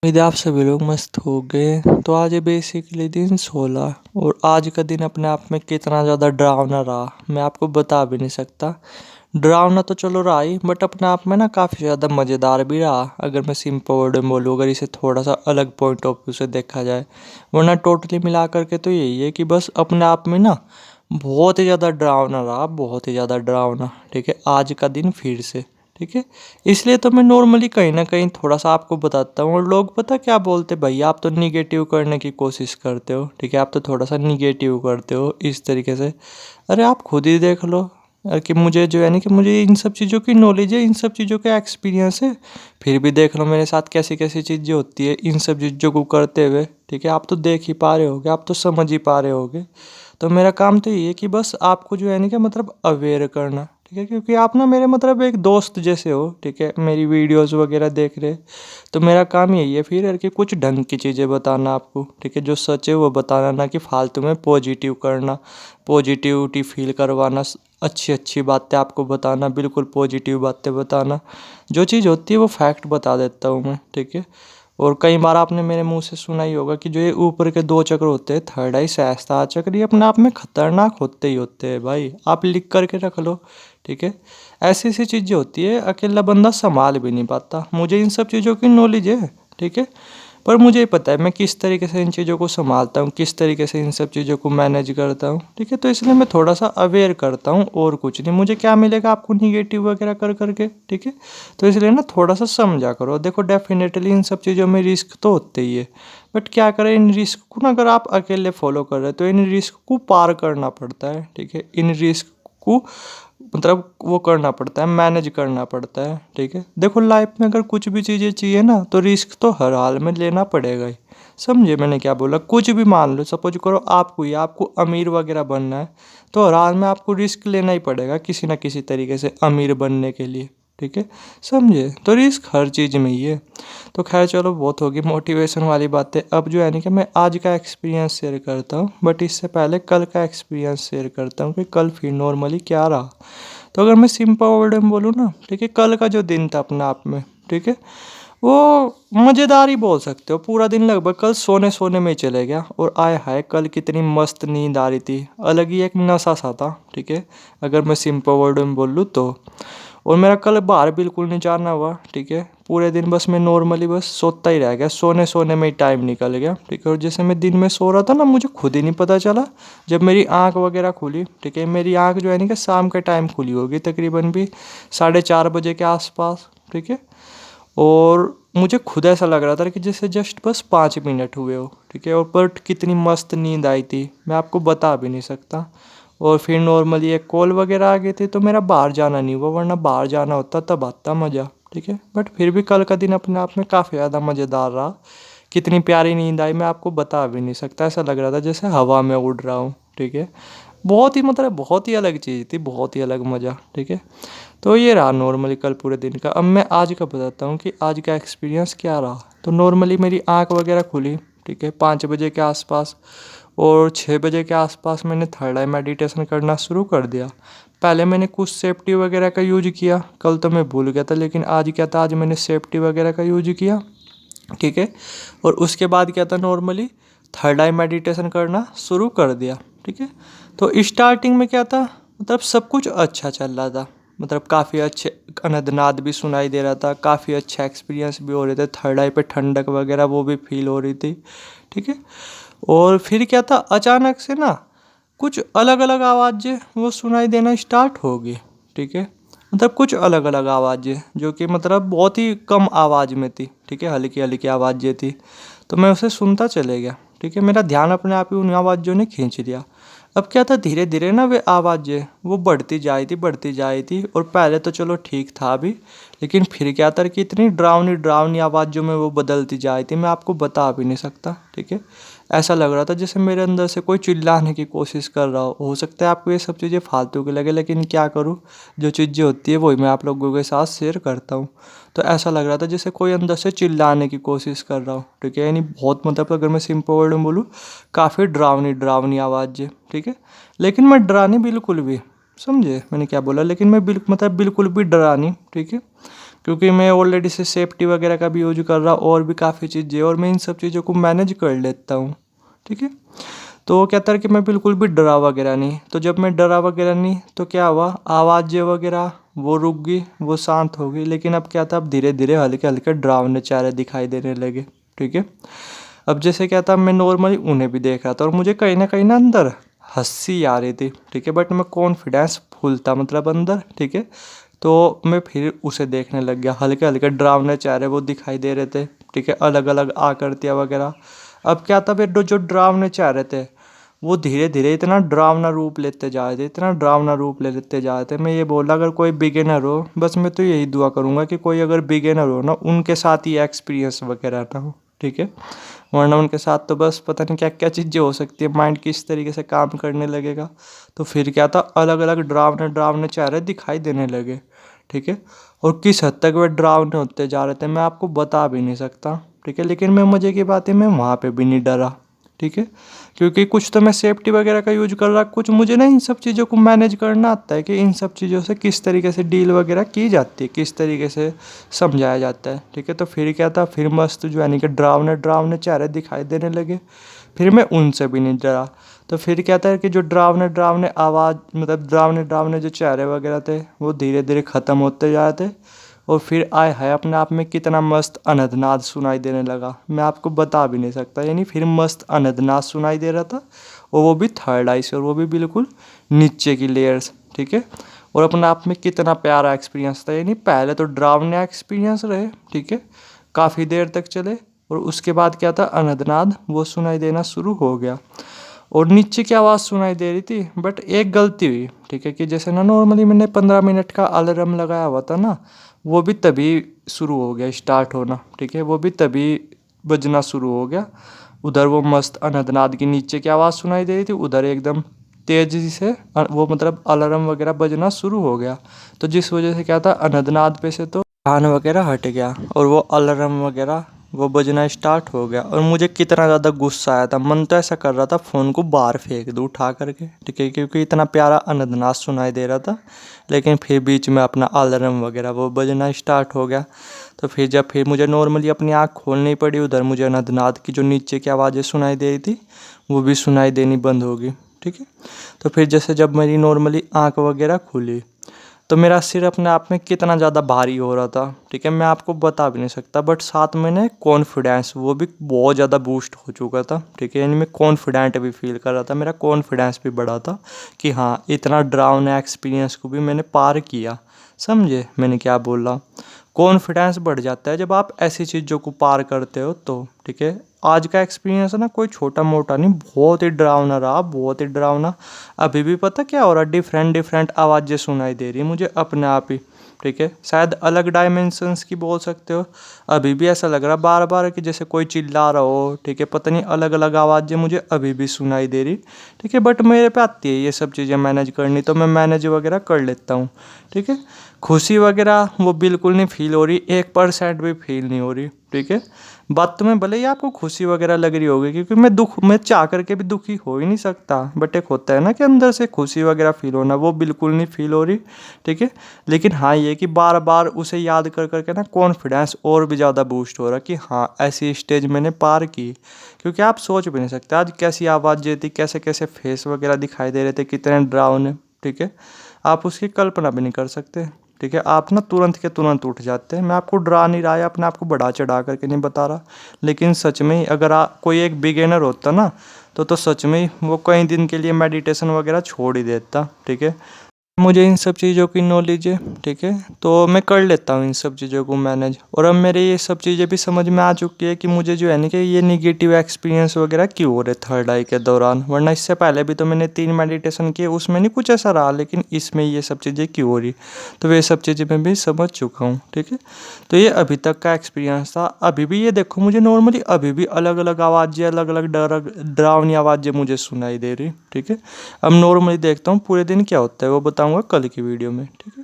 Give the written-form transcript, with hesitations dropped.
उम्मीद है आप सभी लोग मस्त हो गए। तो आज है बेसिकली दिन 16 और आज का दिन अपने आप में कितना ज़्यादा डरावना रहा मैं आपको बता भी नहीं सकता। डरावना तो चलो रहा ही, बट अपने आप में ना काफ़ी ज़्यादा मज़ेदार भी रहा, अगर मैं सिंपल वर्ड में बोलूँ, अगर इसे थोड़ा सा अलग पॉइंट ऑफ व्यू से देखा जाए। वरना टोटली मिला करके तो यही है कि बस अपने आप में ना बहुत ही ज़्यादा डरावना रहा, बहुत ही ज़्यादा डरावना। ठीक है, आज का दिन फिर से। ठीक है, इसलिए तो मैं नॉर्मली कहीं ना कहीं थोड़ा सा आपको बताता हूँ, और लोग पता क्या बोलते, भैया आप तो निगेटिव करने की कोशिश करते हो। ठीक है, आप तो थोड़ा सा निगेटिव करते हो इस तरीके से। अरे आप खुद ही देख लो कि मुझे जो है ना, कि मुझे इन सब चीज़ों की नॉलेज है, इन सब चीज़ों का एक्सपीरियंस है। फिर भी देख लो मेरे साथ कैसी कैसी चीज़ें होती है इन सब चीज़ों को करते हुए। ठीक है, आप तो देख ही पा रहे होगे, आप तो समझ ही पा रहे होगे। तो मेरा काम तो ये है कि बस आपको जो है ना, कि मतलब अवेयर करना। ठीक है, क्योंकि आप ना मेरे मतलब एक दोस्त जैसे हो। ठीक है, मेरी वीडियोस वगैरह देख रहे, तो मेरा काम यही है फिर कि कुछ ढंग की चीज़ें बताना आपको। ठीक है, जो सच है वो बताना, ना कि फालतू में पॉजिटिव करना, पॉजिटिविटी फील करवाना, अच्छी अच्छी बातें आपको बताना, बिल्कुल पॉजिटिव बातें बताना। जो चीज़ होती है वो फैक्ट बता देता हूँ मैं। ठीक है, और कई बार आपने मेरे मुंह से सुना ही होगा कि जो ये ऊपर के दो चक्र होते हैं, थर्ड आई सहस्त्र चक्र, ये अपने आप में खतरनाक होते ही होते हैं भाई, आप लिख करके रख लो। ठीक है, ऐसी ऐसी चीज़ें होती है अकेला बंदा संभाल भी नहीं पाता। मुझे इन सब चीज़ों की नॉलेज है। ठीक है, पर मुझे ही पता है मैं किस तरीके से इन चीज़ों को संभालता हूँ, किस तरीके से इन सब चीज़ों को मैनेज करता हूँ। ठीक है, तो इसलिए मैं थोड़ा सा अवेयर करता हूँ, और कुछ नहीं। मुझे क्या मिलेगा आपको निगेटिव वगैरह कर करके। ठीक है, तो इसलिए ना थोड़ा सा समझा करो। देखो डेफिनेटली इन सब चीज़ों में रिस्क तो होते ही है, बट क्या करें, इन रिस्क को ना अगर आप अकेले फॉलो कर रहे हो तो इन रिस्क को पार करना पड़ता है। ठीक है, इन रिस्क को मतलब वो करना पड़ता है, मैनेज करना पड़ता है। ठीक है, देखो लाइफ में अगर कुछ भी चीज़ें चाहिए ना, तो रिस्क तो हर हाल में लेना पड़ेगा ही। समझे मैंने क्या बोला? कुछ भी मान लो, सपोज करो आपको अमीर वगैरह बनना है, तो हर हाल में आपको रिस्क लेना ही पड़ेगा किसी ना किसी तरीके से अमीर बनने के लिए। ठीक है, समझे? तो रिस्क हर चीज़ में ही है। तो खैर चलो, बहुत होगी मोटिवेशन वाली बातें। अब जो है ना, कि मैं आज का एक्सपीरियंस शेयर करता हूँ, बट इससे पहले कल का एक्सपीरियंस शेयर करता हूँ कि कल फिर नॉर्मली क्या रहा। तो अगर मैं सिंपल वर्ड में बोलूँ ना, ठीक है, कल का जो दिन था अपने आप में, ठीक है, वो मज़ेदार ही बोल सकते हो। पूरा दिन लगभग कल सोने सोने में ही चले गया, और आय हाय कल कितनी मस्त नींद आ रही थी, अलग ही एक नशा सा था। ठीक है, अगर मैं सिंपल वर्ड में बोलूँ तो। और मेरा कल बाहर बिल्कुल नहीं जाना हुआ। ठीक है, पूरे दिन बस मैं नॉर्मली बस सोता ही रह गया, सोने सोने में ही टाइम निकल गया। ठीक है, और जैसे मैं दिन में सो रहा था ना, मुझे खुद ही नहीं पता चला जब मेरी आंख वगैरह खुली। ठीक है, मेरी आंख जो है ना, कि शाम के टाइम खुली होगी तकरीबन भी 4:30 बजे के आसपास। ठीक है, और मुझे खुद ऐसा लग रहा था कि जैसे जस्ट बस 5 मिनट हुए हो। ठीक है, और बट कितनी मस्त नींद आई थी मैं आपको बता भी नहीं सकता। और फिर नॉर्मली एक कॉल वगैरह आ गई थी, तो मेरा बाहर जाना नहीं हुआ, वरना बाहर जाना होता तब आता मज़ा। ठीक है, बट फिर भी कल का दिन अपने आप में काफ़ी ज़्यादा मज़ेदार रहा। कितनी प्यारी नींद आई मैं आपको बता भी नहीं सकता, ऐसा लग रहा था जैसे हवा में उड़ रहा हूँ। ठीक है, बहुत ही मतलब बहुत ही अलग चीज़ थी, बहुत ही अलग मज़ा। ठीक है, तो ये रहा नॉर्मली कल पूरे दिन का। अब मैं आज का बताता हूँ कि आज का एक्सपीरियंस क्या रहा। तो नॉर्मली मेरी आँख वगैरह खुली, ठीक है, 5 बजे के आसपास, और 6 बजे के आसपास मैंने थर्ड आई मेडिटेशन करना शुरू कर दिया। पहले मैंने कुछ सेफ्टी वगैरह का यूज किया, कल तो मैं भूल गया था, लेकिन आज क्या था, आज मैंने सेफ्टी वगैरह का यूज किया। ठीक है, और उसके बाद क्या था, नॉर्मली थर्ड आई मेडिटेशन करना शुरू कर दिया। ठीक है, तो स्टार्टिंग में क्या था, मतलब सब कुछ अच्छा चल रहा था, मतलब काफ़ी अच्छे अनदनाद भी सुनाई दे रहा था, काफ़ी अच्छा एक्सपीरियंस भी हो रहे थे, थर्ड आई पे ठंडक वगैरह वो भी फील हो रही थी। ठीक है, और फिर क्या था, अचानक से ना कुछ अलग अलग आवाज़ें वो सुनाई देना स्टार्ट हो गई। ठीक है, मतलब कुछ अलग अलग आवाज़ें जो कि मतलब बहुत ही कम आवाज़ में थी। ठीक है, हल्की हल्की आवाज़ें थी, तो मैं उसे सुनता चले गया। ठीक है, मेरा ध्यान अपने आप ही उन आवाज़ों ने खींच लिया। अब क्या था, धीरे धीरे ना वे आवाज़ें वो बढ़ती जाई थी, बढ़ती जाई थी, और पहले तो चलो ठीक था अभी, लेकिन फिर क्या था कि इतनी डरावनी डरावनी आवाज़ों में वो बदलती जाई थी, मैं आपको बता भी नहीं सकता। ठीक है, ऐसा लग रहा था जैसे मेरे अंदर से कोई चिल्लाने की कोशिश कर रहा हो सकता है आपको ये सब चीज़ें फालतू की लगे, लेकिन क्या करूँ, जो चीज़ें होती है वही मैं आप लोगों के साथ शेयर करता हूँ। तो ऐसा लग रहा था जैसे कोई अंदर से चिल्लाने की कोशिश कर रहा हो। ठीक है, यानी बहुत मतलब अगर मैं सिंपल वर्ड में बोलूँ, काफ़ी डरावनी डरावनी आवाज़ है। ठीक है, लेकिन मैं डरा नहीं बिल्कुल भी, समझे मैंने क्या बोला, लेकिन मैं मतलब बिल्कुल भी डरा नहीं। ठीक है, क्योंकि मैं ऑलरेडी से सेफ्टी वगैरह का भी यूज कर रहा और भी काफ़ी चीज़ें, और मैं इन सब चीज़ों को मैनेज कर लेता हूँ। ठीक है। तो क्या था कि मैं बिल्कुल भी डरा वगैरह नहीं। तो जब मैं डरा वगैरह नहीं तो क्या हुआ, आवाज़ें वगैरह वो रुक गई, वो शांत हो गई। लेकिन अब क्या था, अब धीरे धीरे हल्के हल्के डरावने चेहरे दिखाई देने लगे। ठीक है। अब जैसे क्या था, मैं नॉर्मली उन्हें भी देख रहा था और मुझे कहीं ना अंदर हंसी आ रही थी। ठीक है। बट मैं कॉन्फिडेंस फुल था मतलब अंदर। ठीक है। तो मैं फिर उसे देखने लग गया। हल्के हल्के डरावने चेहरे वो दिखाई दे रहे थे। ठीक है। अलग अलग आकृतियाँ वगैरह। अब क्या था, फिर जो डरावने चेहरे थे वो धीरे धीरे इतना डरावना रूप लेते जा रहे थे, इतना डरावना रूप ले लेते जा रहे थे। मैं ये बोला, अगर कोई बिगिनर हो, बस मैं तो यही दुआ करूँगा कि कोई अगर बिगिनर हो ना, उनके साथ ही एक्सपीरियंस वगैरह ना हो। ठीक है। वरना उनके साथ तो बस पता नहीं क्या क्या चीज़ें हो सकती है, माइंड किस तरीके से काम करने लगेगा। तो फिर क्या था, अलग अलग डरावने डरावने चेहरे दिखाई देने लगे। ठीक है। और किस हद तक वे डरावने होते जा रहे थे मैं आपको बता भी नहीं सकता। ठीक है। लेकिन मैं, मज़े की बात है, मैं वहाँ पे भी नहीं डरा। ठीक है। क्योंकि कुछ तो मैं सेफ्टी वगैरह का यूज कर रहा, कुछ मुझे ना इन सब चीज़ों को मैनेज करना आता है कि इन सब चीज़ों से किस तरीके से डील वगैरह की जाती है, किस तरीके से समझाया जाता है। ठीक है। तो फिर क्या था, फिर मस्त जो यानी कि डरावने डरावने चेहरे दिखाई देने लगे। फिर मैं उनसे भी नहीं डरा। तो फिर क्या था कि जो डरावने डरावने आवाज़, मतलब डरावने डरावने जो चेहरे वगैरह थे वो धीरे धीरे ख़त्म होते जा रहे थे। और फिर आय हाय, अपने आप में कितना मस्त अनहदनाद सुनाई देने लगा, मैं आपको बता भी नहीं सकता। यानी फिर मस्त अनहदनाद सुनाई दे रहा था, और वो भी थर्ड आई से, और वो भी बिल्कुल नीचे की लेयर्स। ठीक है। और अपने आप में कितना प्यारा एक्सपीरियंस था। यानी पहले तो डरावने एक्सपीरियंस रहे। ठीक है। काफ़ी देर तक चले, और उसके बाद क्या था, अनहदनाद वो सुनाई देना शुरू हो गया। और नीचे की आवाज़ सुनाई दे रही थी, बट एक गलती हुई। ठीक है। कि जैसे ना नॉर्मली मैंने 15 मिनट का अलार्म लगाया हुआ था ना, वो भी तभी शुरू हो गया स्टार्ट होना। ठीक है। वो भी तभी बजना शुरू हो गया। उधर वो मस्त अनहदनाद की नीचे की आवाज़ सुनाई दे रही थी, उधर एकदम तेज़ी से वो मतलब अलार्म वगैरह बजना शुरू हो गया। तो जिस वजह से क्या था, अनहदनाद पे से तो ध्यान वगैरह हट गया, और वो अलार्म वगैरह वो बजना स्टार्ट हो गया। और मुझे कितना ज़्यादा गुस्सा आया था, मन तो ऐसा कर रहा था फ़ोन को बाहर फेंक दूँ उठा करके। ठीक है। क्योंकि इतना प्यारा अनहदनाद सुनाई दे रहा था। लेकिन फिर बीच में अपना अलार्म वगैरह वो बजना स्टार्ट हो गया। तो फिर मुझे नॉर्मली अपनी आँख खोलनी पड़ी। उधर मुझे अनहदनाद की जो नीचे की आवाज़ें सुनाई दे रही थी वो भी सुनाई देनी बंद हो गई। ठीक है। तो फिर जैसे जब मेरी नॉर्मली आँख वगैरह खुली, तो मेरा सिर अपने आप में कितना ज़्यादा भारी हो रहा था। ठीक है। मैं आपको बता भी नहीं सकता। बट साथ में ना कॉन्फिडेंस वो भी बहुत ज़्यादा बूस्ट हो चुका था। ठीक है। यानी मैं कॉन्फिडेंट भी फील कर रहा था, मेरा कॉन्फिडेंस भी बढ़ा था कि हाँ, इतना डरावना एक्सपीरियंस को भी मैंने पार किया। समझे मैंने क्या बोला। कॉन्फिडेंस बढ़ जाता है जब आप ऐसी चीज़ों को पार करते हो तो। ठीक है। आज का एक्सपीरियंस है ना, कोई छोटा मोटा नहीं, बहुत ही डरावना रहा, बहुत ही डरावना। अभी भी पता क्या हो रहा, डिफरेंट डिफरेंट आवाज़ें सुनाई दे रही मुझे अपने आप ही। ठीक है। शायद अलग डायमेंशंस की बोल सकते हो। अभी भी ऐसा लग रहा बार बार कि जैसे कोई चिल्ला रहा हो। ठीक है। पता नहीं अलग अलग आवाज़ें मुझे अभी भी सुनाई दे रही। ठीक है। बट मेरे पे आती है ये सब चीज़ें मैनेज करनी, तो मैं मैनेज वगैरह कर लेता हूँ। ठीक है। खुशी वगैरह वो बिल्कुल नहीं फील हो रही, 1% भी फील नहीं हो रही। ठीक है। बात तो मैं भले ही आपको खुशी वगैरह लग रही होगी, क्योंकि मैं चाह करके भी दुखी हो ही नहीं सकता। बट एक होता है ना कि अंदर से खुशी वगैरह फील होना, वो बिल्कुल नहीं फील हो रही। ठीक है। लेकिन हाँ, ये कि बार बार उसे याद कर करके ना कॉन्फिडेंस और भी ज़्यादा बूस्ट हो रहा कि हाँ, ऐसी स्टेज मैंने पार की। क्योंकि आप सोच भी नहीं सकते आज कैसी आवाज़ें थी, कैसे कैसे फेस वगैरह दिखाई दे रहे थे, कितने डरावने। ठीक है। आप उसकी कल्पना भी नहीं कर सकते। ठीक है। आप ना तुरंत के तुरंत उठ जाते हैं। मैं आपको डरा नहीं रहा या अपने आप को बढ़ा चढ़ा करके नहीं बता रहा। लेकिन सच में ही अगर कोई एक बिगिनर होता ना, तो सच में ही वो कई दिन के लिए मेडिटेशन वगैरह छोड़ ही देता। ठीक है। मुझे इन सब चीज़ों की नॉलेज है। ठीक है। तो मैं कर लेता हूँ इन सब चीज़ों को मैनेज, और अब मेरे ये सब चीज़ें भी समझ में आ चुकी है कि मुझे जो है ना कि ये निगेटिव एक्सपीरियंस वगैरह क्यों हो रहे थर्ड आई के दौरान। वरना इससे पहले भी तो मैंने 3 मेडिटेशन किए, उसमें नहीं कुछ ऐसा रहा, लेकिन इसमें ये सब चीज़ें क्यों हो रही, तो वे सब चीज़ें मैं भी समझ चुका हूँ। ठीक है। तो ये अभी तक का एक्सपीरियंस था। अभी भी ये देखो, मुझे नॉर्मली अभी भी अलग अलग आवाज़ें, अलग अलग डरावनी आवाज़ें मुझे सुनाई दे रही। ठीक है। अब नॉर्मली देखता हूँ पूरे दिन क्या होता है, वो बताऊँगा कल की वीडियो में। ठीक है।